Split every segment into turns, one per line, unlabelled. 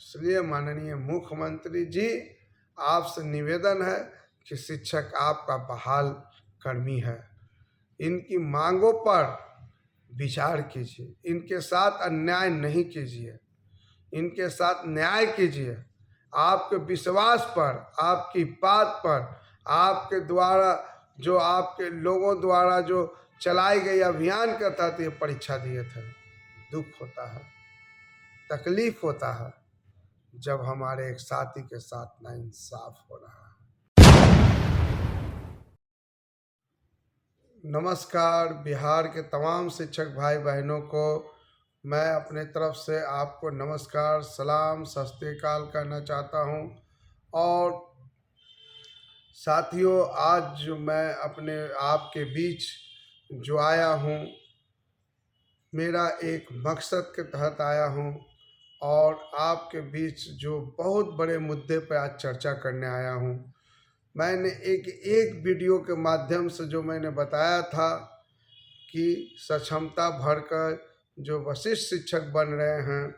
इसलिए माननीय मुख्यमंत्री जी, आपसे निवेदन है कि शिक्षक आपका बहाल कर्मी है। इनकी मांगों पर विचार कीजिए, इनके साथ अन्याय नहीं कीजिए, इनके साथ न्याय कीजिए। आपके विश्वास पर, आपकी बात पर, आपके द्वारा जो आपके लोगों द्वारा जो चलाई गई अभियान के तहत ये परीक्षा दिए थे। दुख होता है, तकलीफ होता है जब हमारे एक साथी के साथ नाइंसाफ हो रहा है। नमस्कार। बिहार के तमाम शिक्षक भाई बहनों को मैं अपने तरफ से आपको नमस्कार, सलाम, सत श्री अकाल कहना चाहता हूं। और साथियों, आज जो मैं अपने आपके बीच जो आया हूं, मेरा एक मकसद के तहत आया हूं और आपके बीच जो बहुत बड़े मुद्दे पर आज चर्चा करने आया हूं। मैंने एक वीडियो के माध्यम से जो मैंने बताया था कि सक्षमता भरकर जो वरिष्ठ शिक्षक बन रहे हैं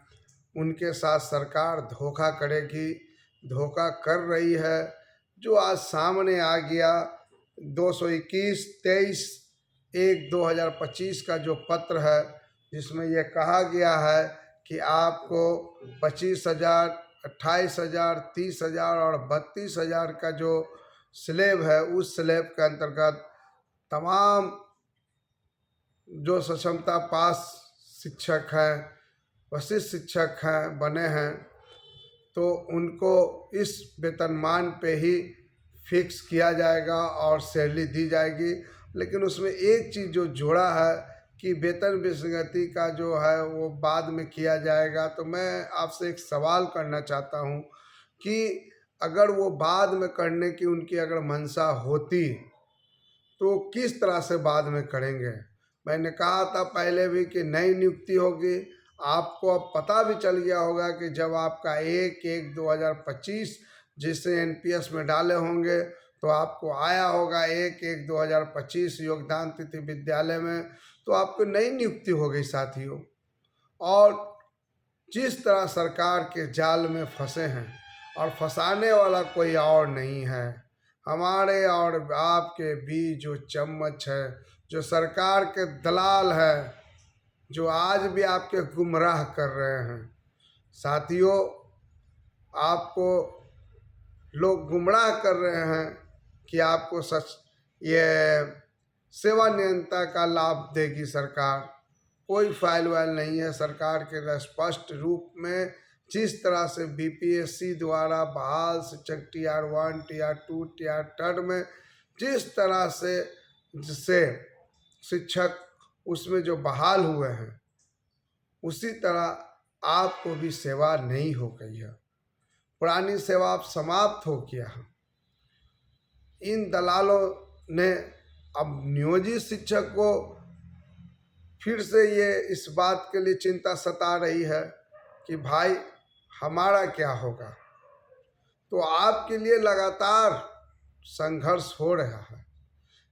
उनके साथ सरकार धोखा करेगी, धोखा कर रही है। जो आज सामने आ गया 221/23/1/2025 का जो पत्र है, जिसमें यह कहा गया है कि आपको 25,000, 28,000, 30,000 और 32,000 का जो स्लेब है, उस स्लेब के अंतर्गत तमाम जो सक्षमता पास शिक्षक हैं, वरिष्ठ शिक्षक हैं, बने हैं, तो उनको इस वेतनमान पे ही फिक्स किया जाएगा और सैलरी दी जाएगी। लेकिन उसमें एक चीज़ जो जोड़ा है कि वेतन विसंगति का जो है वो बाद में किया जाएगा। तो मैं आपसे एक सवाल करना चाहता हूँ कि अगर वो बाद में करने की उनकी अगर मंशा होती तो किस तरह से बाद में करेंगे। मैंने कहा था पहले भी कि नई नियुक्ति होगी। आपको अब पता भी चल गया होगा कि जब आपका 1/1/2025 जिसे एनपीएस में डाले होंगे तो आपको आया होगा 1/1/2025 योगदान तिथि विद्यालय में, तो आपको नई नियुक्ति हो गई साथियों। और जिस तरह सरकार के जाल में फंसे हैं, और फंसाने वाला कोई और नहीं है, हमारे और आपके बीच जो चम्मच है, जो सरकार के दलाल है, जो आज भी आपके गुमराह कर रहे हैं। साथियों, आपको लोग गुमराह कर रहे हैं कि आपको ये सेवा नियंत्रण का लाभ देगी सरकार। कोई फाइल वाइल नहीं है सरकार के। स्पष्ट रूप में जिस तरह से बीपीएससी द्वारा बहाल शिक्षक TR1, TR2, TR3 में जिस तरह से जिससे शिक्षक उसमें जो बहाल हुए हैं, उसी तरह आपको भी सेवा नहीं हो गई है। पुरानी सेवा आप समाप्त हो गया है। इन दलालों ने अब नियोजित शिक्षक को फिर से ये इस बात के लिए चिंता सता रही है कि भाई हमारा क्या होगा। तो आपके लिए लगातार संघर्ष हो रहा है।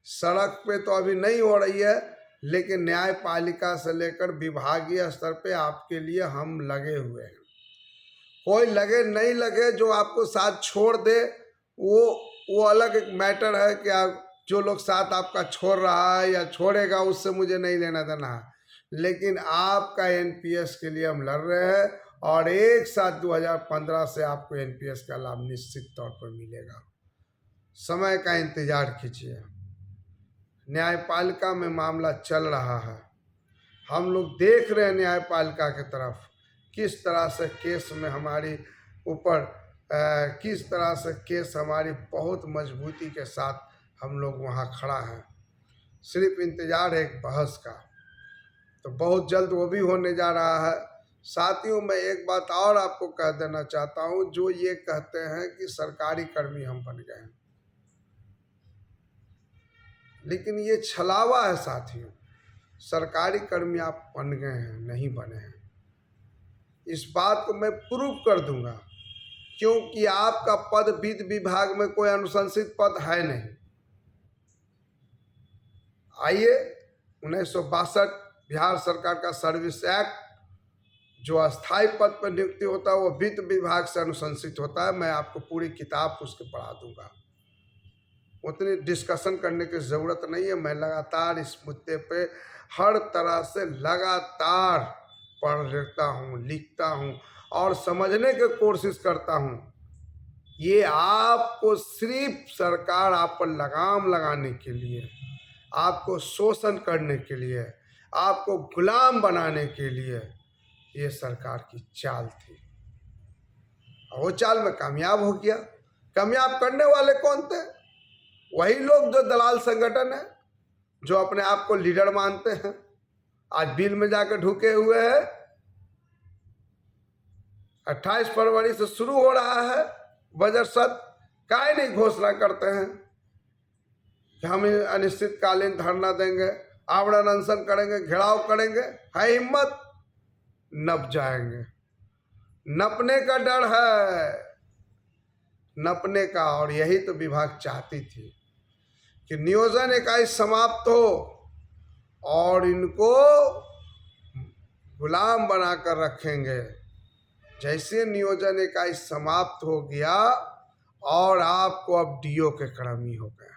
सड़क पे तो अभी नहीं हो रही है, लेकिन न्यायपालिका से लेकर विभागीय स्तर पे आपके लिए हम लगे हुए हैं। कोई लगे नहीं लगे, जो आपको साथ छोड़ दे वो अलग एक मैटर है कि आप जो लोग साथ आपका छोड़ रहा है या छोड़ेगा उससे मुझे नहीं लेना देना है। लेकिन आपका एनपीएस के लिए हम लड़ रहे हैं और एक साथ 2015 से आपको एनपीएस का लाभ निश्चित तौर पर मिलेगा। समय का इंतजार कीजिए। न्यायपालिका में मामला चल रहा है, हम लोग देख रहे हैं न्यायपालिका की तरफ किस तरह से केस में हमारी ऊपर किस तरह से केस हमारी बहुत मजबूती के साथ हम लोग वहाँ खड़ा हैं। सिर्फ इंतज़ार है एक बहस का, तो बहुत जल्द वो भी होने जा रहा है। साथियों, मैं एक बात और आपको कह देना चाहता हूँ, जो ये कहते हैं कि सरकारी कर्मी हम बन गए हैं, लेकिन ये छलावा है साथियों। सरकारी कर्मी आप बन गए हैं, नहीं बने हैं। इस बात को मैं प्रूव कर दूंगा, क्योंकि आपका पद वित्त विभाग में कोई अनुशंसित पद है नहीं। आइए, 1962 बिहार सरकार का सर्विस एक्ट जो अस्थाई पद पर नियुक्ति होता है वो वित्त विभाग से अनुशंसित होता है। मैं आपको पूरी किताब उसके पढ़ा दूंगा, उतनी डिस्कशन करने की ज़रूरत नहीं है। मैं लगातार इस मुद्दे पे हर तरह से लगातार पढ़ लेता हूँ, लिखता हूँ और समझने की कोशिश करता हूँ। ये आपको सिर्फ सरकार आप पर लगाम लगाने के लिए, आपको शोषण करने के लिए, आपको गुलाम बनाने के लिए ये सरकार की चाल थी। और वो चाल में कामयाब हो गया। कामयाब करने वाले कौन थे? वही लोग जो दलाल संगठन है, जो अपने आप को लीडर मानते हैं। आज बिल में जाकर ढुके हुए हैं। 28 फरवरी से शुरू हो रहा है बजट सत्र, काहे नहीं घोषणा करते हैं कि हम अनिश्चितकालीन धरना देंगे, आवरण अनशन करेंगे, घेराव करेंगे? है हिम्मत? नप जाएंगे। नपने का डर है, नपने का। और यही तो विभाग चाहती थी कि नियोजन इकाई समाप्त हो और इनको गुलाम बनाकर रखेंगे। जैसे नियोजन इकाई समाप्त हो गया और आपको अब डीओ के कर्मी हो गए,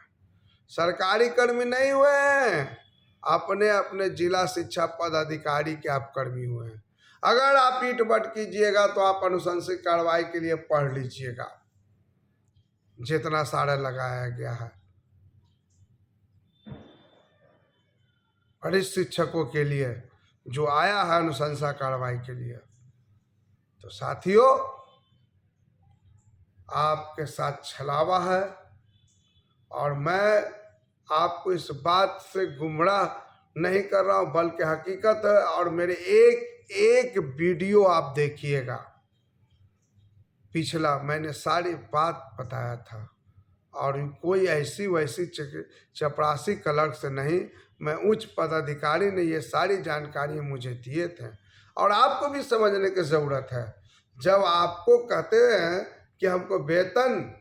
सरकारी कर्मी नहीं हुए हैं, अपने अपने जिला शिक्षा पदाधिकारी के आप कर्मी हुए हैं। अगर आप ईंट बट कीजिएगा तो आप अनुशंसित कार्रवाई के लिए पढ़ लीजिएगा, जितना सारा लगाया गया है वरिष्ठ शिक्षकों के लिए जो आया है अनुशंसा कार्रवाई के लिए। तो साथियों, आपके साथ छलावा है और मैं आपको इस बात से गुमराह नहीं कर रहा हूं, बल्कि हकीकत है। और मेरे एक वीडियो आप देखिएगा, पिछला मैंने सारी बात बताया था और कोई ऐसी वैसी चपरासी क्लर्क से नहीं, मैं उच्च पदाधिकारी ने ये सारी जानकारी मुझे दिए थे। और आपको भी समझने की ज़रूरत है, जब आपको कहते हैं कि हमको वेतन,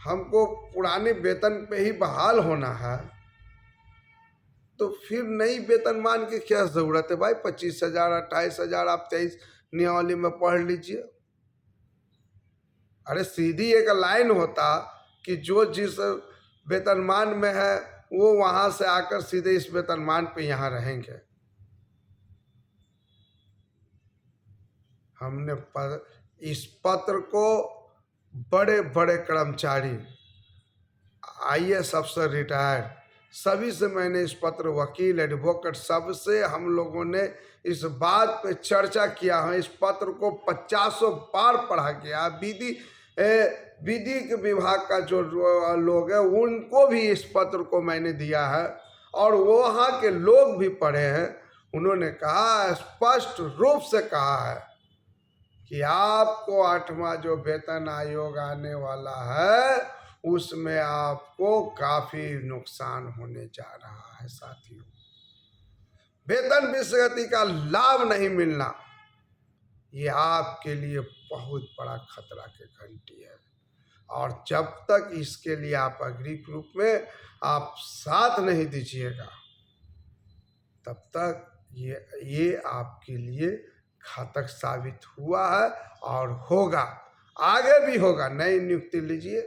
हमको पुराने वेतन पे ही बहाल होना है, तो फिर नई वेतनमान की क्या ज़रूरत है भाई? 25,000, 28,000 आप 23 नियमावली में पढ़ लीजिए। अरे सीधी एक लाइन होता कि जो जिस वेतनमान में है वो वहाँ से आकर सीधे इस वेतनमान पे यहाँ रहेंगे। हमने इस पत्र को बड़े बड़े कर्मचारी, IAS अफसर, रिटायर्ड, सभी से मैंने इस पत्र, वकील, एडवोकेट, सबसे हम लोगों ने इस बात पे चर्चा किया है। इस पत्र को 50 बार पढ़ा गया। विधि के विभाग का जो लोग हैं उनको भी इस पत्र को मैंने दिया है और वहाँ के लोग भी पढ़े हैं। उन्होंने कहा, स्पष्ट रूप से कहा है कि आपको 8वां जो वेतन आयोग आने वाला है उसमें आपको काफी नुकसान होने जा रहा है। साथियों, वेतन विसंगति का लाभ नहीं मिलना ये आपके लिए बहुत बड़ा खतरा की घंटी है। और जब तक इसके लिए आप अग्रिम रूप में आप साथ नहीं दीजिएगा, तब तक ये आपके लिए घातक साबित हुआ है और होगा, आगे भी होगा। नई नियुक्ति लीजिए,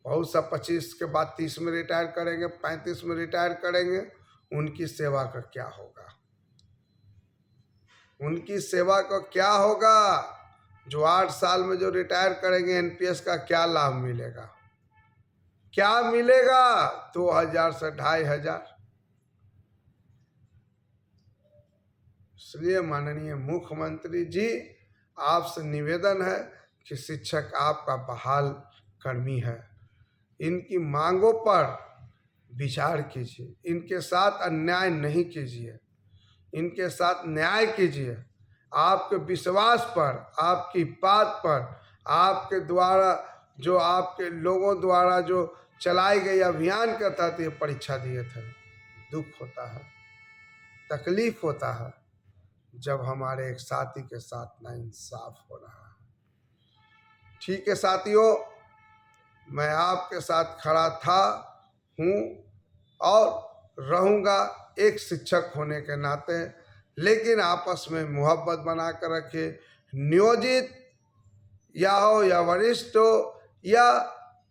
बहुत सा 25 के बाद 30 में रिटायर करेंगे, 35 में रिटायर करेंगे, उनकी सेवा का क्या होगा? उनकी सेवा का क्या होगा? जो 8 साल में जो रिटायर करेंगे, NPS का क्या लाभ मिलेगा? क्या मिलेगा? 2,000 से 2,500। इसलिए माननीय मुख्यमंत्री जी, आपसे निवेदन है कि शिक्षक आपका बहाल कर्मी है, इनकी मांगों पर विचार कीजिए, इनके साथ अन्याय नहीं कीजिए, इनके साथ न्याय कीजिए। आपके विश्वास पर, आपकी बात पर, आपके द्वारा जो आपके लोगों द्वारा जो चलाई गई अभियान के तहत ये परीक्षा दिए थे, दुख होता है, तकलीफ होता है जब हमारे एक साथी के साथ नाइंसाफ हो रहा है। ठीक है साथियों, मैं आपके साथ खड़ा था, हूँ और रहूँगा। एक शिक्षक होने के नाते लेकिन आपस में मोहब्बत बना कर रखे। नियोजित या हो या वरिष्ठ हो या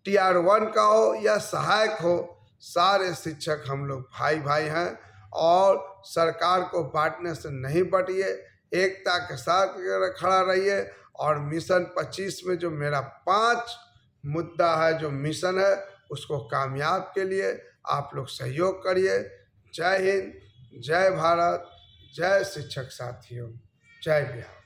TR1 का हो या सहायक हो, सारे शिक्षक हम लोग भाई भाई हैं। और सरकार को बांटने से नहीं बटिए, एकता के साथ खड़ा रहिए। और मिशन 25 में जो मेरा 5 मुद्दा है, जो मिशन है, उसको कामयाब के लिए आप लोग सहयोग करिए। जय हिंद, जय भारत, जय शिक्षक साथियों, जय बिहार।